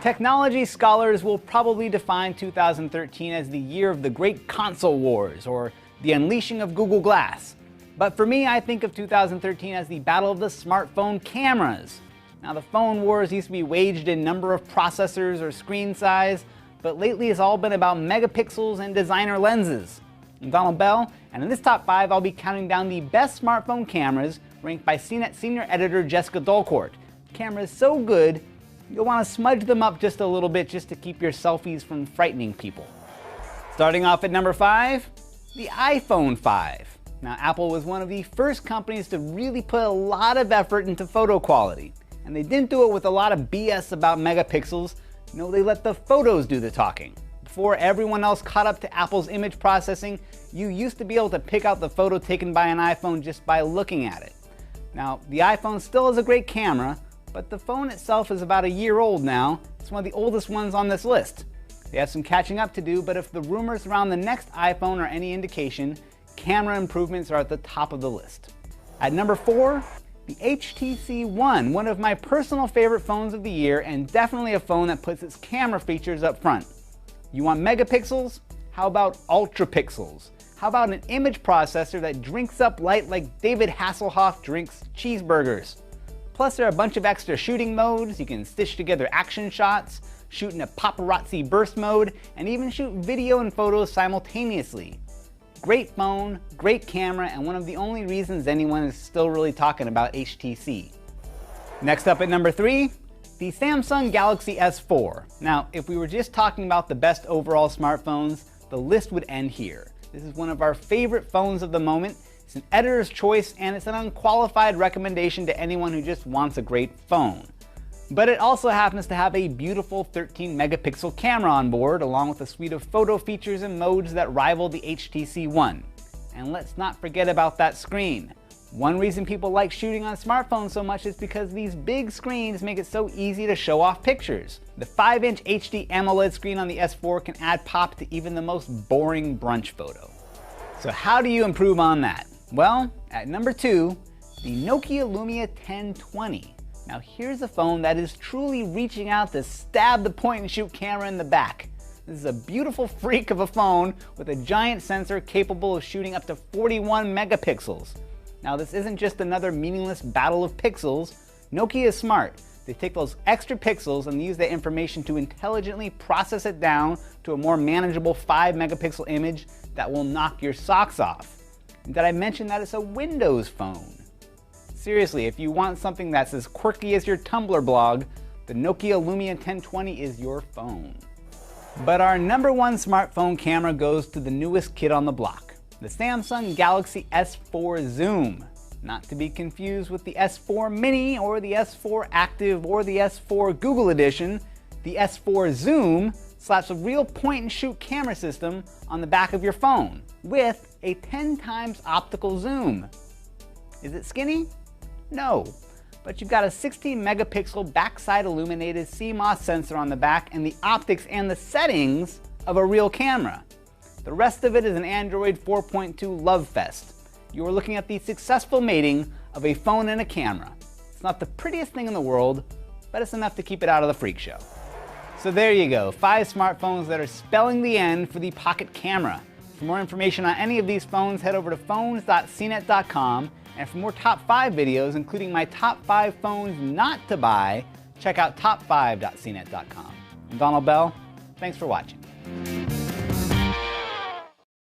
Technology scholars will probably define 2013 as the year of the great console wars, or the unleashing of Google Glass. But for me, I think of 2013 as the battle of the smartphone cameras. Now, the phone wars used to be waged in number of processors or screen size, but lately it's all been about megapixels and designer lenses. I'm Donald Bell, and in this top 5 I'll be counting down the best smartphone cameras ranked by CNET senior editor Jessica Dolcourt. Cameras so good, you'll want to smudge them up just a little bit just to keep your selfies from frightening people. Starting off at number 5, the iPhone 5. Now, Apple was one of the first companies to really put a lot of effort into photo quality. And they didn't do it with a lot of BS about megapixels. No, they let the photos do the talking. Before everyone else caught up to Apple's image processing, you used to be able to pick out the photo taken by an iPhone just by looking at it. Now, the iPhone still has a great camera, but the phone itself is about a year old now. It's one of the oldest ones on this list. They have some catching up to do, but if the rumors around the next iPhone are any indication, camera improvements are at the top of the list. At number 4, the HTC One, one of my personal favorite phones of the year, and definitely a phone that puts its camera features up front. You want megapixels? How about ultra pixels? How about an image processor that drinks up light like David Hasselhoff drinks cheeseburgers? Plus, there are a bunch of extra shooting modes. You can stitch together action shots, shoot in a paparazzi burst mode, and even shoot video and photos simultaneously. Great phone, great camera, and one of the only reasons anyone is still really talking about HTC. Next up at number 3, the Samsung Galaxy S4. Now, if we were just talking about the best overall smartphones, the list would end here. This is one of our favorite phones of the moment. It's an editor's choice, and it's an unqualified recommendation to anyone who just wants a great phone. But it also happens to have a beautiful 13 megapixel camera on board, along with a suite of photo features and modes that rival the HTC One. And let's not forget about that screen. One reason people like shooting on smartphones so much is because these big screens make it so easy to show off pictures. The 5-inch HD AMOLED screen on the S4 can add pop to even the most boring brunch photo. So how do you improve on that? Well, at number 2, the Nokia Lumia 1020. Now here's a phone that is truly reaching out to stab the point-and-shoot camera in the back. This is a beautiful freak of a phone with a giant sensor capable of shooting up to 41 megapixels. Now this isn't just another meaningless battle of pixels. Nokia is smart. They take those extra pixels and use that information to intelligently process it down to a more manageable 5 megapixel image that will knock your socks off. And did I mention that it's a Windows phone? Seriously, if you want something that's as quirky as your Tumblr blog, the Nokia Lumia 1020 is your phone. But our number 1 smartphone camera goes to the newest kid on the block, the Samsung Galaxy S4 Zoom. Not to be confused with the S4 Mini or the S4 Active or the S4 Google Edition, the S4 Zoom slaps a real point-and-shoot camera system on the back of your phone with a 10 times optical zoom. Is it skinny? No, but you've got a 16 megapixel backside illuminated CMOS sensor on the back and the optics and the settings of a real camera. The rest of it is an Android 4.2 love fest. You are looking at the successful mating of a phone and a camera. It's not the prettiest thing in the world, but it's enough to keep it out of the freak show. So there you go, 5 smartphones that are spelling the end for the Pocket Camera. For more information on any of these phones, head over to phones.cnet.com, and for more top 5 videos, including my top 5 phones not to buy, check out top5.cnet.com. I'm Donald Bell, thanks for watching.